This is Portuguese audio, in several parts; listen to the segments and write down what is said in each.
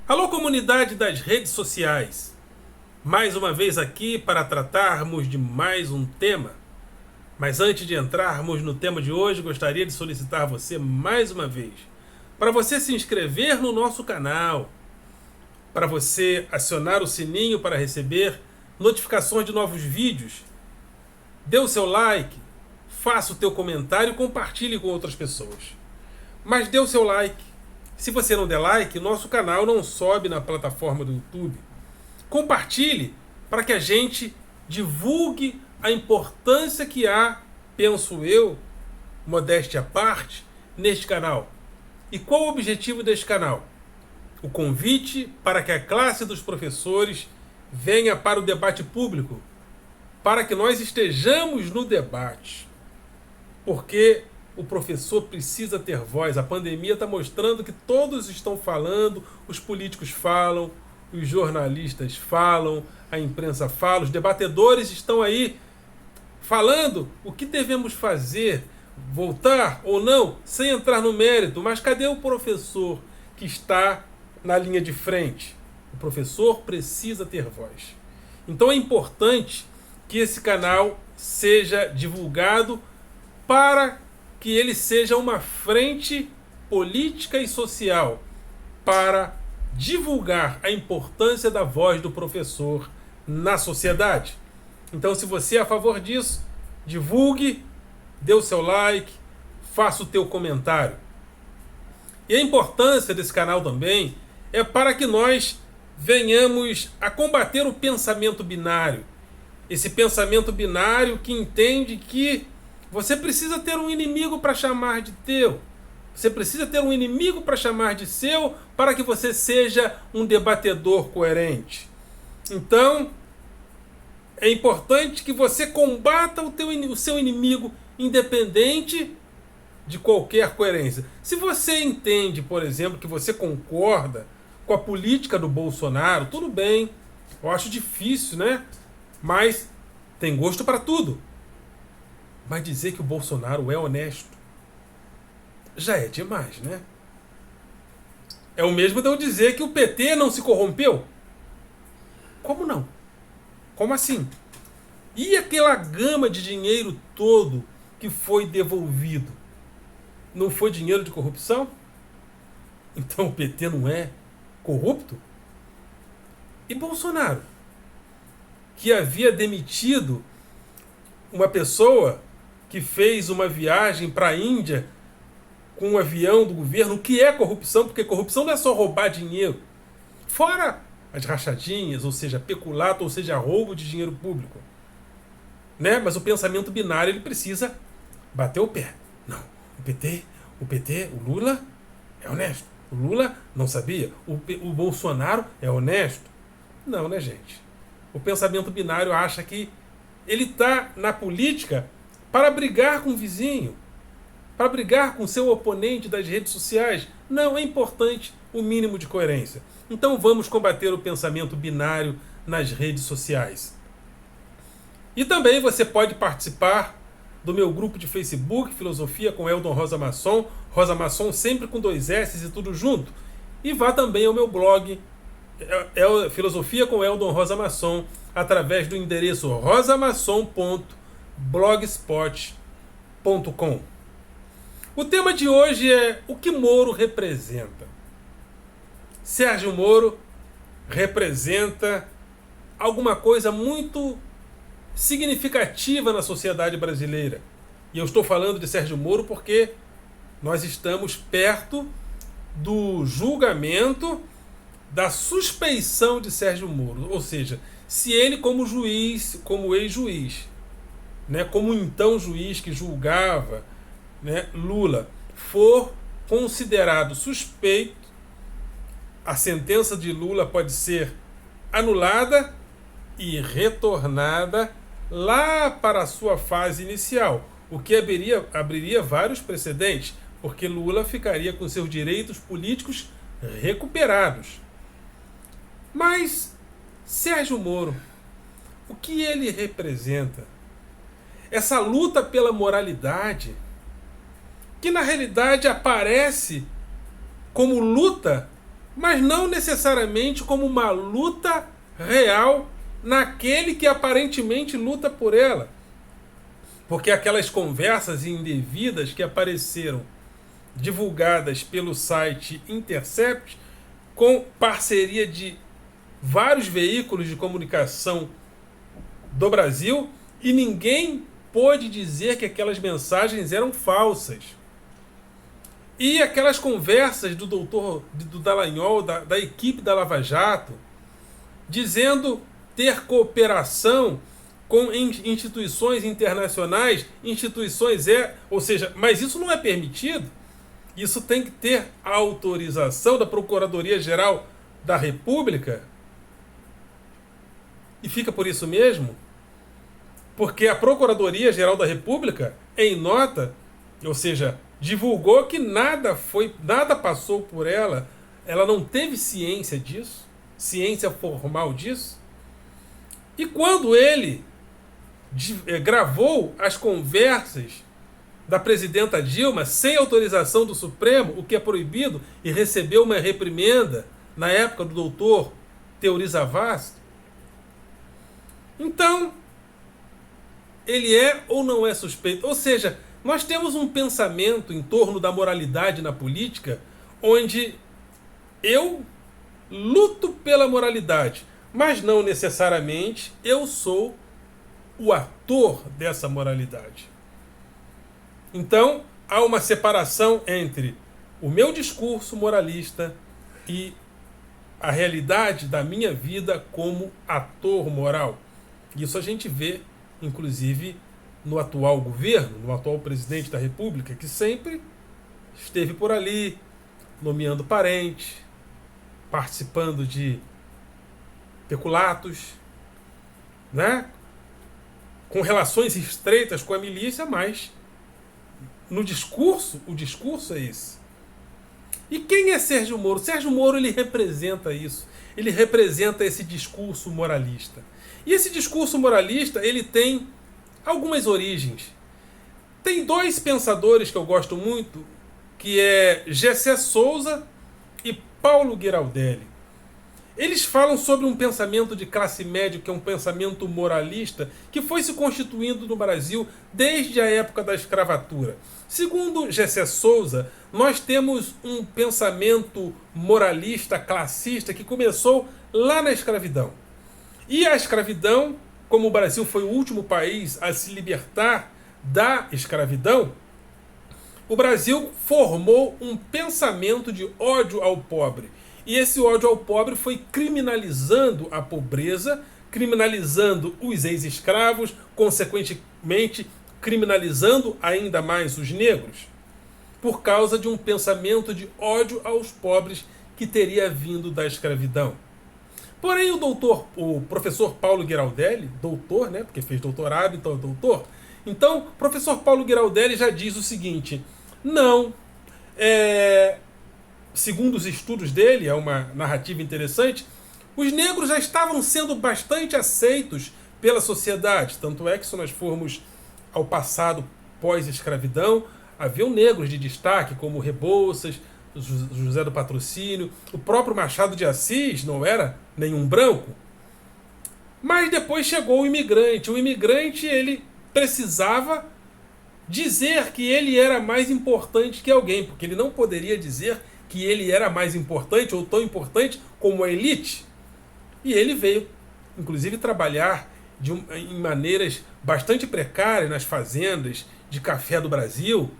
Alô, comunidade das redes sociais! Mais uma vez aqui para tratarmos de mais um tema. Mas antes de entrarmos no tema de hoje, gostaria de solicitar você mais uma vez para você se inscrever no nosso canal, para você acionar o sininho para receber notificações de novos vídeos. Dê o seu like, faça o teu comentário e compartilhe com outras pessoas. Mas dê o seu like. Se você não der like, nosso canal não sobe na plataforma do YouTube. Compartilhe para que a gente divulgue a importância que há, penso eu, modéstia à parte, neste canal. E qual o objetivo deste canal? O convite para que a classe dos professores venha para o debate público, para que nós estejamos no debate. Porque o professor precisa ter voz. A pandemia está mostrando que todos estão falando, os políticos falam, os jornalistas falam, a imprensa fala, os debatedores estão aí falando o que devemos fazer, voltar ou não, sem entrar no mérito. Mas cadê o professor que está na linha de frente? O professor precisa ter voz. Então é importante que esse canal seja divulgado para que ele seja uma frente política e social para divulgar a importância da voz do professor na sociedade. Então, se você é a favor disso, divulgue, dê o seu like, faça o teu comentário. E a importância desse canal também é para que nós venhamos a combater o pensamento binário. Esse pensamento binário que entende que você precisa ter um inimigo para chamar de teu. Você precisa ter um inimigo para chamar de seu para que você seja um debatedor coerente. Então, é importante que você combata o seu inimigo independente de qualquer coerência. Se você entende, por exemplo, que você concorda com a política do Bolsonaro, tudo bem. Eu acho difícil, né? Mas tem gosto para tudo. Mas dizer que o Bolsonaro é honesto já é demais, né? É o mesmo de eu dizer que o PT não se corrompeu. Como não? Como assim? E aquela gama de dinheiro todo que foi devolvido? Não foi dinheiro de corrupção? Então o PT não é corrupto? E Bolsonaro, que havia demitido uma pessoa que fez uma viagem para a Índia com um avião do governo, o que é corrupção? Porque corrupção não é só roubar dinheiro. Fora as rachadinhas, ou seja, peculato, ou seja, roubo de dinheiro público. Né? Mas o pensamento binário ele precisa bater o pé. Não, o Lula é honesto. O Lula não sabia. O Bolsonaro é honesto. Não, né, gente? O pensamento binário acha que ele está na política para brigar com o vizinho, para brigar com seu oponente das redes sociais. Não, é importante o mínimo de coerência. Então vamos combater o pensamento binário nas redes sociais. E também você pode participar do meu grupo de Facebook, Filosofia com Eldon Rosa Masson sempre com 2 S e tudo junto. E vá também ao meu blog, Filosofia com Eldon Rosa Masson, através do endereço rosamasson.blogspot.com. O tema de hoje é o que Moro representa. Sérgio Moro representa alguma coisa muito significativa na sociedade brasileira. E eu estou falando de Sérgio Moro porque nós estamos perto do julgamento da suspeição de Sérgio Moro. Ou seja, se ele como juiz, como ex-juiz, né, como então juiz que julgava, né, Lula, for considerado suspeito, a sentença de Lula pode ser anulada e retornada lá para a sua fase inicial, o que abriria vários precedentes, porque Lula ficaria com seus direitos políticos recuperados. Mas Sérgio Moro, o que ele representa? Essa luta pela moralidade, que na realidade aparece como luta mas não necessariamente como uma luta real naquele que aparentemente luta por ela. Porque aquelas conversas indevidas que apareceram divulgadas pelo site Intercept, com parceria de vários veículos de comunicação do Brasil, e ninguém pôde dizer que aquelas mensagens eram falsas. E aquelas conversas do do Dallagnol, da equipe da Lava Jato, dizendo ter cooperação com instituições internacionais, ou seja, mas isso não é permitido. Isso tem que ter a autorização da Procuradoria-Geral da República. E fica por isso mesmo, porque a Procuradoria-Geral da República, em nota, ou seja, divulgou que nada passou por ela, ela não teve ciência disso, ciência formal disso. E quando ele gravou as conversas da presidenta Dilma sem autorização do Supremo, o que é proibido, e recebeu uma reprimenda na época do doutor Teori Zavascki, então ele é ou não é suspeito? Ou seja, nós temos um pensamento em torno da moralidade na política onde eu luto pela moralidade, mas não necessariamente eu sou o ator dessa moralidade. Então, há uma separação entre o meu discurso moralista e a realidade da minha vida como ator moral. Isso a gente vê, inclusive, no atual governo, no atual presidente da República, que sempre esteve por ali, nomeando parentes, participando de peculatos, né? Com relações estreitas com a milícia, mas no discurso, o discurso é esse. E quem é Sérgio Moro? Sérgio Moro, ele representa isso. Ele representa esse discurso moralista. E esse discurso moralista, ele tem algumas origens. Tem dois pensadores que eu gosto muito, que é Gessé Souza e Paulo Giraldelli. Eles falam sobre um pensamento de classe média, que é um pensamento moralista, que foi se constituindo no Brasil desde a época da escravatura. Segundo Gessé Souza, nós temos um pensamento moralista, classista, que começou lá na escravidão. E a escravidão, como o Brasil foi o último país a se libertar da escravidão, o Brasil formou um pensamento de ódio ao pobre. E esse ódio ao pobre foi criminalizando a pobreza, criminalizando os ex-escravos, consequentemente criminalizando ainda mais os negros, por causa de um pensamento de ódio aos pobres que teria vindo da escravidão. Porém, o professor Paulo Giraldelli, doutor, né, porque fez doutorado, então é doutor, então o professor Paulo Giraldelli já diz o seguinte: não, segundo os estudos dele, é uma narrativa interessante, os negros já estavam sendo bastante aceitos pela sociedade. Tanto é que, se nós formos ao passado pós-escravidão, haviam negros de destaque, como Rebouças, José do Patrocínio, o próprio Machado de Assis não era nenhum branco. Mas depois chegou o imigrante. O imigrante, ele precisava dizer que ele era mais importante que alguém, porque ele não poderia dizer que ele era mais importante ou tão importante como a elite. E ele veio, inclusive, trabalhar em maneiras bastante precárias nas fazendas de café do Brasil.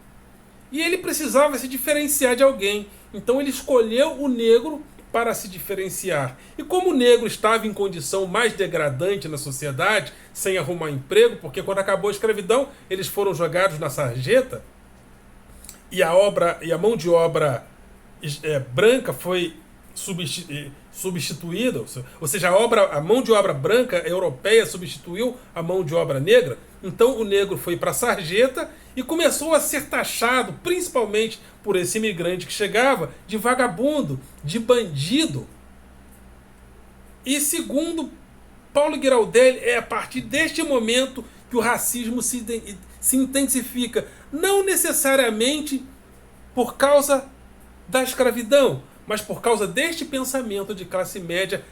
E ele precisava se diferenciar de alguém. Então ele escolheu o negro para se diferenciar. E como o negro estava em condição mais degradante na sociedade, sem arrumar emprego, porque quando acabou a escravidão, eles foram jogados na sarjeta, e a mão de obra branca foi substituída, ou seja, a mão de obra branca europeia substituiu a mão de obra negra. Então o negro foi para a sarjeta e começou a ser taxado, principalmente por esse imigrante que chegava, de vagabundo, de bandido. E segundo Paulo Giraldelli, é a partir deste momento que o racismo se intensifica, não necessariamente por causa da escravidão, mas por causa deste pensamento de classe média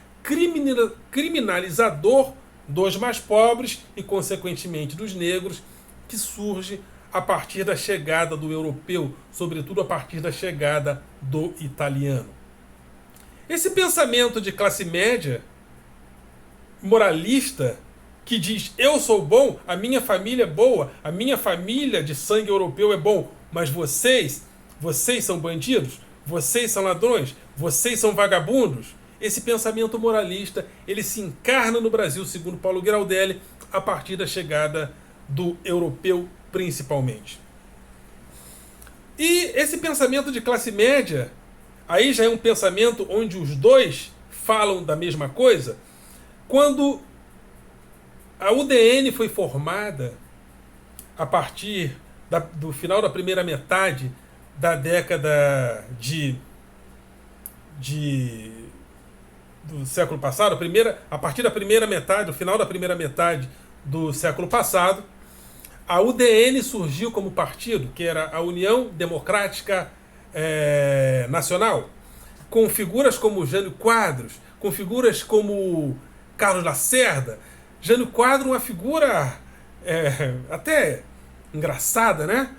criminalizador dos mais pobres e, consequentemente, dos negros, que surge a partir da chegada do europeu, sobretudo a partir da chegada do italiano. Esse pensamento de classe média moralista, que diz: eu sou bom, a minha família é boa, a minha família de sangue europeu é bom, mas vocês são bandidos, vocês são ladrões, vocês são vagabundos. Esse pensamento moralista, ele se encarna no Brasil, segundo Paulo Giraldelli, a partir da chegada do europeu, principalmente. E esse pensamento de classe média, aí já é um pensamento onde os dois falam da mesma coisa. Quando a UDN foi formada a partir do final da primeira metade da década do século passado, a partir da primeira metade, do final da primeira metade do século passado, a UDN surgiu como partido, que era a União Democrática Nacional, com figuras como Jânio Quadros, com figuras como Carlos Lacerda. Jânio Quadros, uma figura até engraçada, né?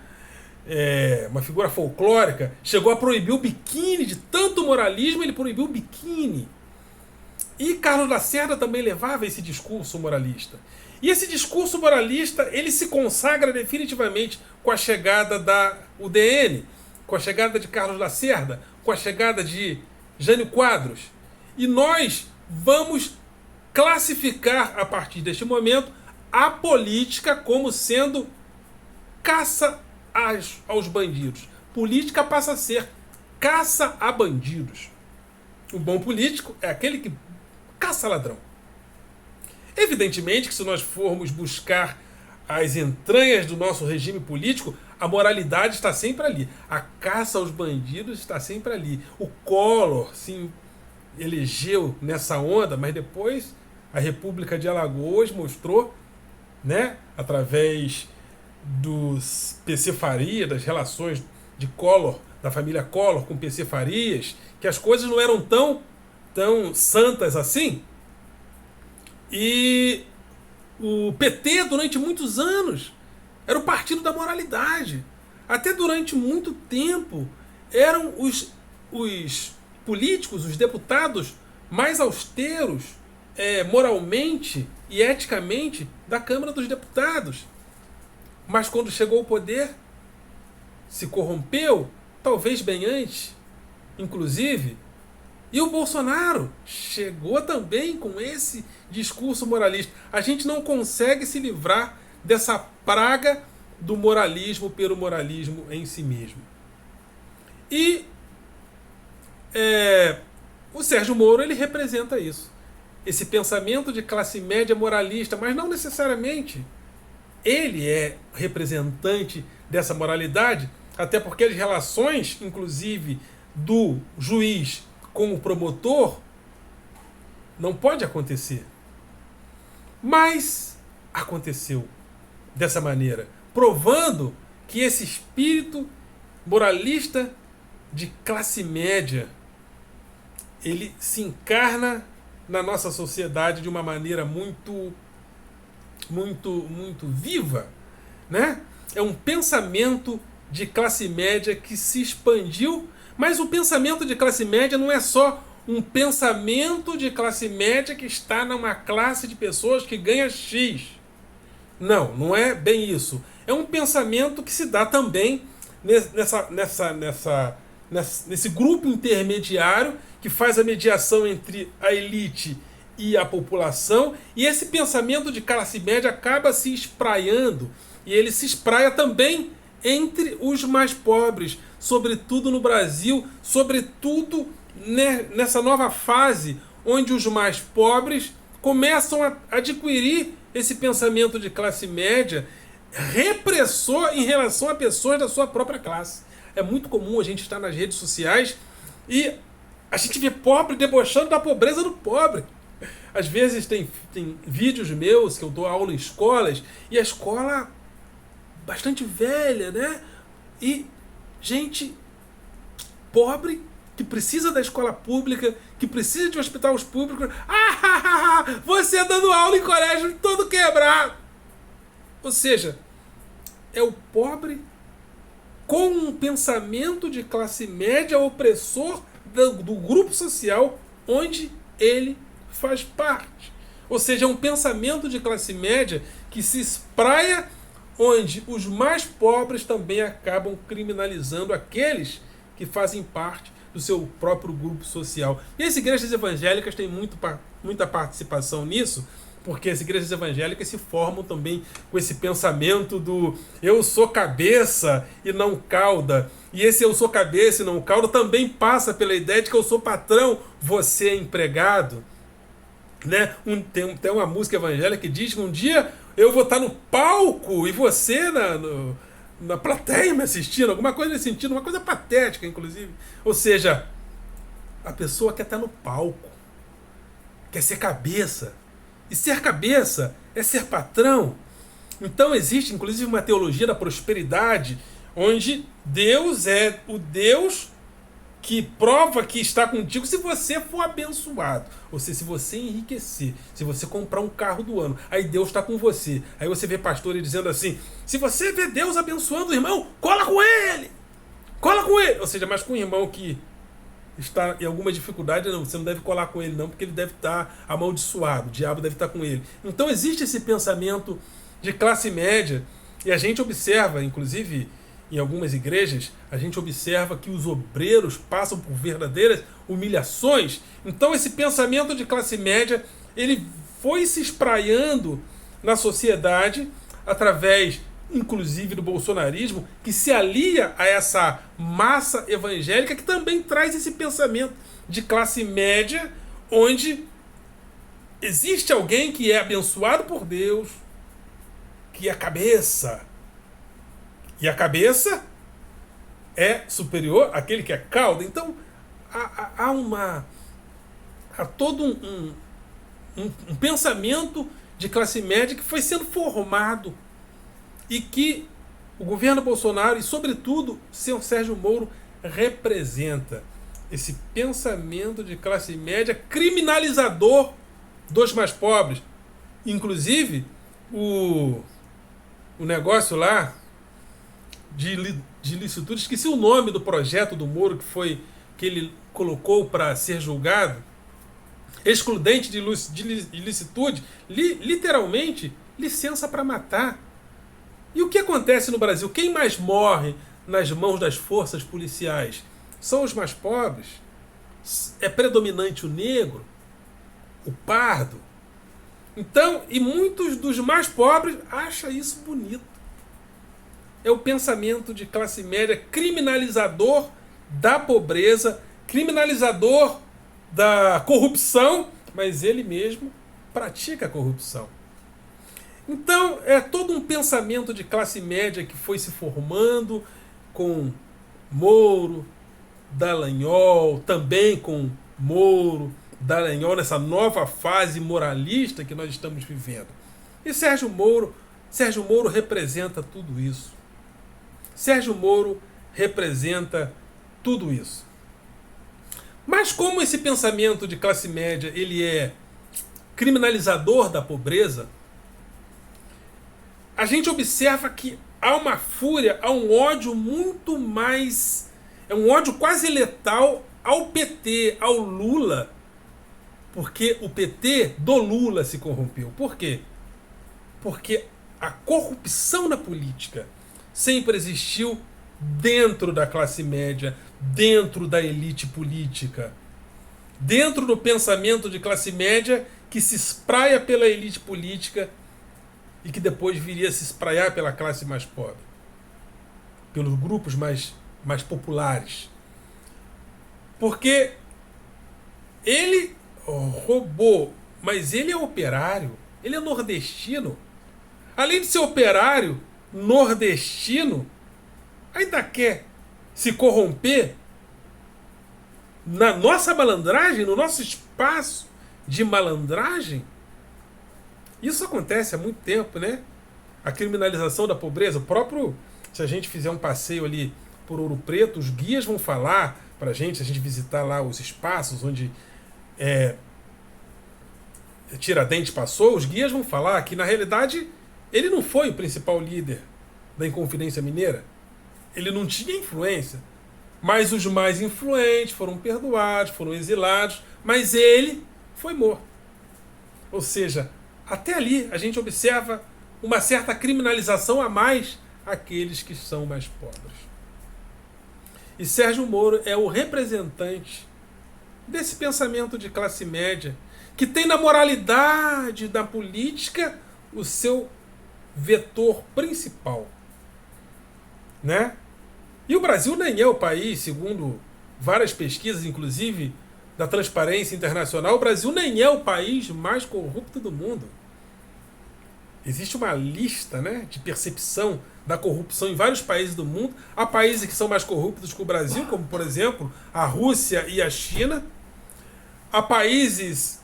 Uma figura folclórica, chegou a proibir o biquíni, de tanto moralismo ele proibiu o biquíni. E Carlos Lacerda também levava esse discurso moralista. E esse discurso moralista, ele se consagra definitivamente com a chegada da UDN, com a chegada de Carlos Lacerda, com a chegada de Jânio Quadros. E nós vamos classificar, a partir deste momento, a política como sendo caça aos bandidos. Política passa a ser caça a bandidos. O bom político é aquele que caça ladrão. Evidentemente que, se nós formos buscar as entranhas do nosso regime político, a moralidade está sempre ali. A caça aos bandidos está sempre ali. O Collor se elegeu nessa onda, mas depois a República de Alagoas mostrou, né, através dos PC Farias, das relações de Collor, da família Collor com PC Farias, que as coisas não eram tão santas assim. E o PT, durante muitos anos, era o partido da moralidade. Até durante muito tempo, eram os políticos, os deputados mais austeros moralmente e eticamente da Câmara dos Deputados. Mas quando chegou ao poder, se corrompeu, talvez bem antes, inclusive. E o Bolsonaro chegou também com esse discurso moralista. A gente não consegue se livrar dessa praga do moralismo pelo moralismo em si mesmo. E o Sérgio Moro, ele representa isso. Esse pensamento de classe média moralista, mas não necessariamente ele é representante dessa moralidade, até porque as relações, inclusive, do juiz com o promotor, não pode acontecer. Mas aconteceu dessa maneira, provando que esse espírito moralista de classe média, ele se encarna na nossa sociedade de uma maneira muito viva, né? É um pensamento de classe média que se expandiu, mas o pensamento de classe média não é só um pensamento de classe média que está numa classe de pessoas que ganha X. Não, não é bem isso. É um pensamento que se dá também nesse grupo intermediário que faz a mediação entre a elite e a população, e esse pensamento de classe média acaba se espraiando, e ele se espraia também entre os mais pobres, sobretudo no Brasil, sobretudo nessa nova fase onde os mais pobres começam a adquirir esse pensamento de classe média repressor em relação a pessoas da sua própria classe. É muito comum a gente estar nas redes sociais e a gente vê pobre debochando da pobreza do pobre. Às vezes tem vídeos meus que eu dou aula em escolas, e a escola bastante velha, né? E gente pobre que precisa da escola pública, que precisa de hospitais públicos. Você dando aula em colégio todo quebrado. Ou seja, é o pobre com um pensamento de classe média opressor do grupo social onde ele faz parte. Ou seja, é um pensamento de classe média que se espraia onde os mais pobres também acabam criminalizando aqueles que fazem parte do seu próprio grupo social. E as igrejas evangélicas têm muita participação nisso, porque as igrejas evangélicas se formam também com esse pensamento do eu sou cabeça e não cauda. E esse eu sou cabeça e não cauda também passa pela ideia de que eu sou patrão, você é empregado. Né? Tem uma música evangélica que diz que um dia eu vou estar no palco e você na plateia me assistindo, alguma coisa nesse sentido, uma coisa patética, inclusive. Ou seja, a pessoa quer estar no palco, quer ser cabeça. E ser cabeça é ser patrão. Então existe, inclusive, uma teologia da prosperidade, onde Deus é o Deus que prova que está contigo se você for abençoado. Ou seja, se você enriquecer, se você comprar um carro do ano, aí Deus está com você. Aí você vê pastores dizendo assim, se você vê Deus abençoando o irmão, cola com ele! Cola com ele! Ou seja, mas com o irmão que está em alguma dificuldade, não, você não deve colar com ele não, porque ele deve estar amaldiçoado, o diabo deve estar com ele. Então existe esse pensamento de classe média, e a gente observa, inclusive em algumas igrejas, a gente observa que os obreiros passam por verdadeiras humilhações. Então esse pensamento de classe média, ele foi se espraiando na sociedade através, inclusive, do bolsonarismo, que se alia a essa massa evangélica que também traz esse pensamento de classe média, onde existe alguém que é abençoado por Deus, que é a cabeça. E a cabeça é superior àquele que é cauda. Então, há todo um pensamento de classe média que foi sendo formado e que o governo Bolsonaro e, sobretudo, o senhor Sérgio Moro representa esse pensamento de classe média criminalizador dos mais pobres. Inclusive, o negócio lá de licitude, esqueci o nome do projeto do Moro que ele colocou para ser julgado, excludente de licitude, literalmente licença para matar. E o que acontece no Brasil? Quem mais morre nas mãos das forças policiais? São os mais pobres? É predominante o negro? O pardo? Então, e muitos dos mais pobres acham isso bonito. É o pensamento de classe média criminalizador da pobreza, criminalizador da corrupção, mas ele mesmo pratica a corrupção. Então, é todo um pensamento de classe média que foi se formando com Moro, Dallagnol, também com Moro, Dallagnol, nessa nova fase moralista que nós estamos vivendo. E Sérgio Moro representa tudo isso. Sérgio Moro representa tudo isso. Mas como esse pensamento de classe média ele é criminalizador da pobreza, a gente observa que há uma fúria, há um ódio muito mais... É um ódio quase letal ao PT, ao Lula, porque o PT do Lula se corrompeu. Por quê? Porque a corrupção na política sempre existiu dentro da classe média, dentro da elite política, dentro do pensamento de classe média que se espraia pela elite política e que depois viria a se espraiar pela classe mais pobre, pelos grupos mais populares. Porque ele roubou, mas ele é operário, ele é nordestino. Além de ser operário, nordestino, ainda quer se corromper na nossa malandragem, no nosso espaço de malandragem. Isso acontece há muito tempo, né? A criminalização da pobreza, o próprio, se a gente fizer um passeio ali por Ouro Preto, os guias vão falar para a gente visitar lá os espaços onde Tiradentes passou, os guias vão falar que, na realidade, ele não foi o principal líder da Inconfidência Mineira. Ele não tinha influência. Mas os mais influentes foram perdoados, foram exilados, mas ele foi morto. Ou seja, até ali a gente observa uma certa criminalização a mais àqueles que são mais pobres. E Sérgio Moro é o representante desse pensamento de classe média, que tem na moralidade da política o seu vetor principal. Né? E o Brasil nem é o país, segundo várias pesquisas, inclusive da Transparência Internacional, o Brasil nem é o país mais corrupto do mundo. Existe uma lista, né, de percepção da corrupção em vários países do mundo. Há países que são mais corruptos que o Brasil, como, por exemplo, a Rússia e a China. Há países...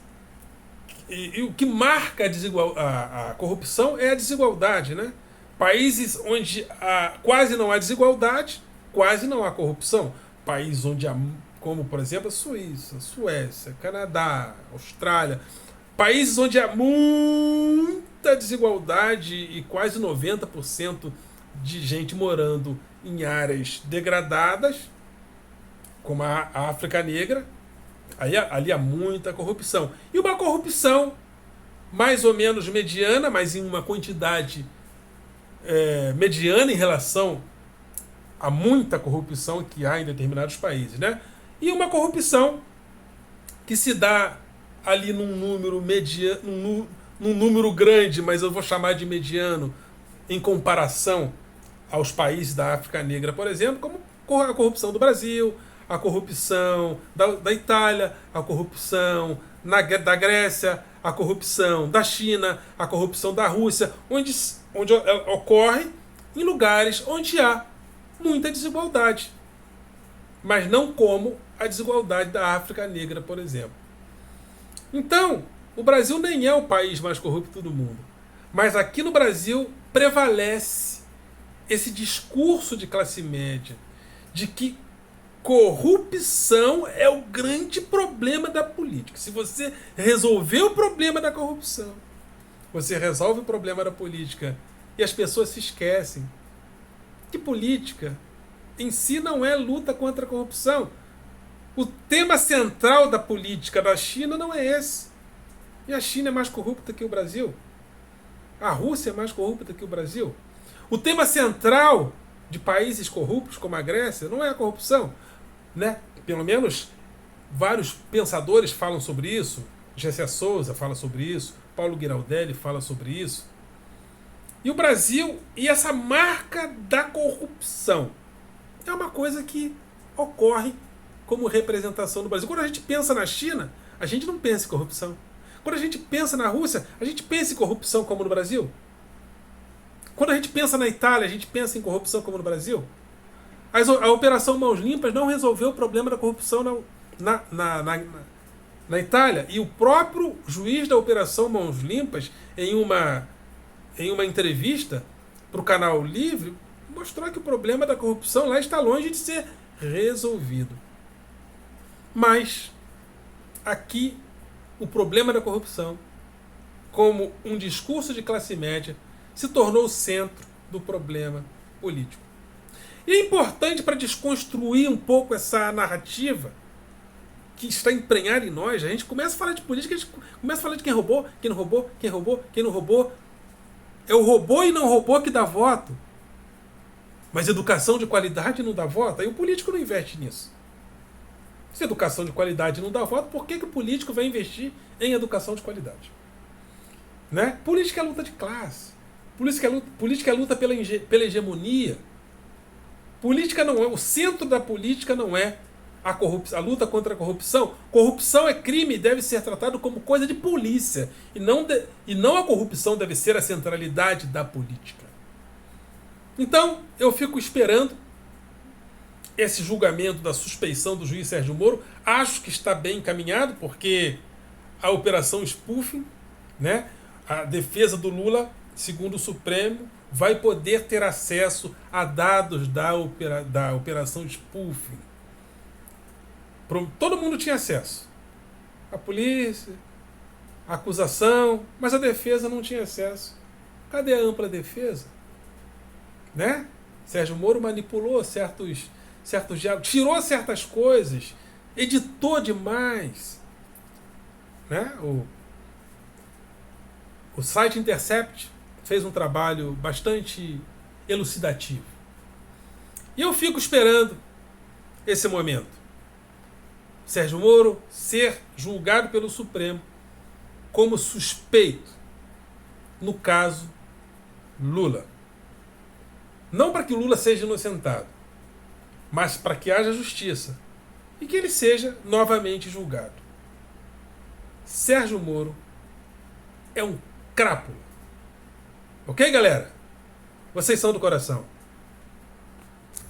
E o que marca a corrupção é a desigualdade, né? Países onde quase não há desigualdade, quase não há corrupção. Países onde há, como por exemplo a Suíça, Suécia, Canadá, Austrália. Países onde há muita desigualdade e quase 90% de gente morando em áreas degradadas, como a África Negra. Ali há muita corrupção. E uma corrupção mais ou menos mediana, mas em uma quantidade mediana em relação a muita corrupção que há em determinados países. Né? E uma corrupção que se dá ali num número grande, mas eu vou chamar de mediano, em comparação aos países da África Negra, por exemplo, como a corrupção do Brasil, a corrupção da Itália, a corrupção da Grécia, a corrupção da China, a corrupção da Rússia, onde ocorre em lugares onde há muita desigualdade. Mas não como a desigualdade da África Negra, por exemplo. Então, o Brasil nem é o país mais corrupto do mundo. Mas aqui no Brasil prevalece esse discurso de classe média, de que corrupção é o grande problema da política. Se você resolver o problema da corrupção, você resolve o problema da política. E as pessoas se esquecem que política em si não é luta contra a corrupção. O tema central da política da China não é esse. E a China é mais corrupta que o Brasil. A Rússia é mais corrupta que o Brasil. O tema central de países corruptos como a Grécia não é a corrupção. Né? Pelo menos vários pensadores falam sobre isso. Gessé Souza fala sobre isso. Paulo Giraldelli fala sobre isso. E o Brasil, e essa marca da corrupção, é uma coisa que ocorre como representação do Brasil. Quando a gente pensa na China, a gente não pensa em corrupção. Quando a gente pensa na Rússia, a gente pensa em corrupção como no Brasil. Quando a gente pensa na Itália, a gente pensa em corrupção como no Brasil. A Operação Mãos Limpas não resolveu o problema da corrupção na Itália. E o próprio juiz da Operação Mãos Limpas, em uma entrevista para o Canal Livre, mostrou que o problema da corrupção lá está longe de ser resolvido. Mas aqui o problema da corrupção, como um discurso de classe média, se tornou o centro do problema político. E é importante para desconstruir um pouco essa narrativa que está emprenhada em nós. A gente começa a falar de política, a gente começa a falar de quem roubou, quem não roubou, quem roubou, quem não roubou. É o roubou e não roubou que dá voto. Mas educação de qualidade não dá voto. Aí o político não investe nisso. Se educação de qualidade não dá voto, por que o político vai investir em educação de qualidade? Né? Política é luta de classe. Política é luta pela hegemonia. Política não é, o centro da política não é a luta contra a corrupção. Corrupção é crime e deve ser tratado como coisa de polícia. E não a corrupção deve ser a centralidade da política. Então, eu fico esperando esse julgamento da suspeição do juiz Sérgio Moro. Acho que está bem encaminhado, porque a operação spoofing, né, a defesa do Lula, segundo o Supremo, vai poder ter acesso a dados da operação spoofing. Todo mundo tinha acesso. A polícia, a acusação, mas a defesa não tinha acesso. Cadê a ampla defesa? Né? Sérgio Moro manipulou certos diálogos, tirou certas coisas, editou demais. Né? O site Intercept fez um trabalho bastante elucidativo. E eu fico esperando esse momento. Sérgio Moro ser julgado pelo Supremo como suspeito no caso Lula. Não para que Lula seja inocentado, mas para que haja justiça e que ele seja novamente julgado. Sérgio Moro é um crápula. Ok, galera? Vocês são do coração.